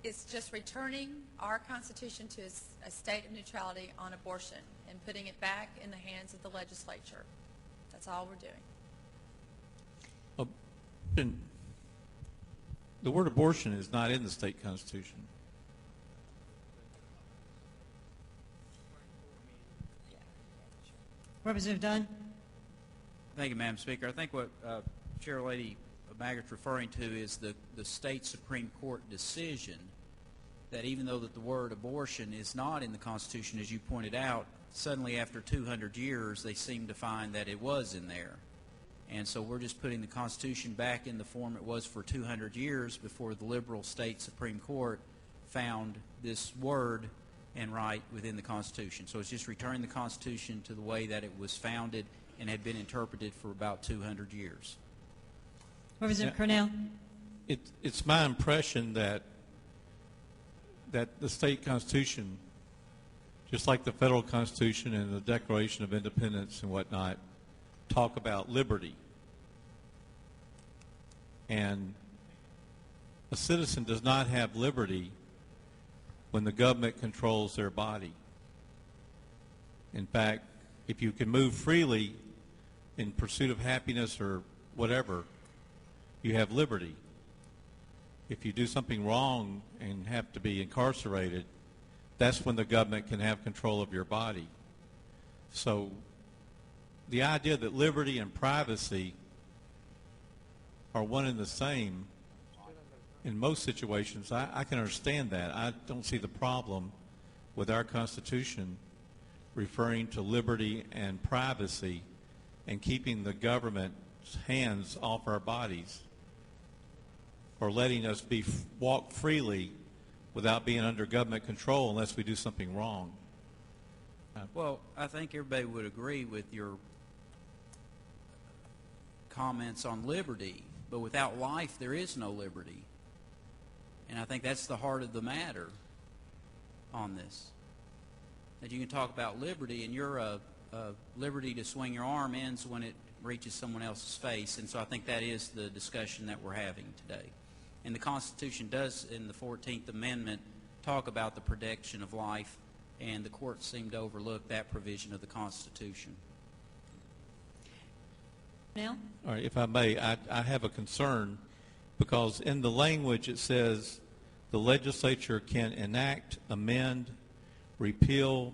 It's just returning our Constitution to a state of neutrality on abortion and putting it back in the hands of the legislature. That's all we're doing. The word abortion is not in the state constitution. Representative Dunn. Thank you, Madam Speaker. I think what Chair Lady Maggart's referring to is the state Supreme Court decision that even though that the word abortion is not in the Constitution, as you pointed out, suddenly after 200 years they seem to find that it was in there. And so we're just putting the Constitution back in the form it was for 200 years before the liberal state Supreme Court found this word and right within the Constitution. So it's just returning the Constitution to the way that it was founded and had been interpreted for about 200 years. Representative Cornell. It's my impression that the state constitution, just like the federal constitution and the Declaration of Independence and whatnot, talk about liberty. And a citizen does not have liberty when the government controls their body. In fact, if you can move freely in pursuit of happiness or whatever, you have liberty. If you do something wrong and have to be incarcerated, that's when the government can have control of your body. So the idea that liberty and privacy are one and the same in most situations, I can understand that. I don't see the problem with our Constitution referring to liberty and privacy and keeping the government's hands off our bodies, or letting us walk freely without being under government control unless we do something wrong. Well, I think everybody would agree with your comments on liberty, but without life there is no liberty. And I think that's the heart of the matter on this. That you can talk about liberty, and your liberty to swing your arm ends when it reaches someone else's face. And so I think that is the discussion that we're having today. And the Constitution does, in the 14th Amendment, talk about the protection of life, and the courts seem to overlook that provision of the Constitution. Now? All right, if I may, I have a concern because in the language it says the legislature can enact, amend, repeal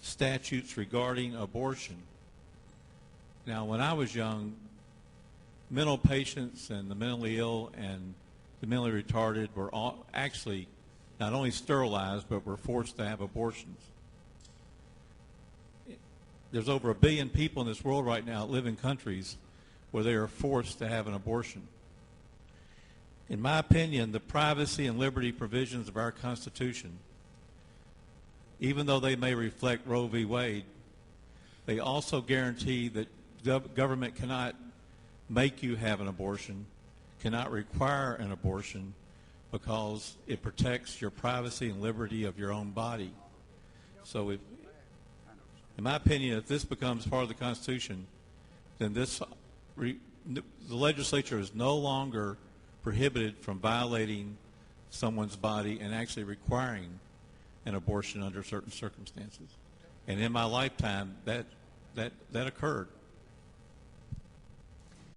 statutes regarding abortion. Now, when I was young, mental patients and the mentally ill and the mentally retarded were all actually not only sterilized, but were forced to have abortions. There's over 1 billion people in this world right now that live in countries where they are forced to have an abortion. In my opinion, the privacy and liberty provisions of our Constitution, even though they may reflect Roe v. Wade, they also guarantee that government cannot make you have an abortion, cannot require an abortion, because it protects your privacy and liberty of your own body. So in my opinion, if this becomes part of the Constitution, then the legislature is no longer prohibited from violating someone's body and actually requiring an abortion under certain circumstances. And in my lifetime, that occurred.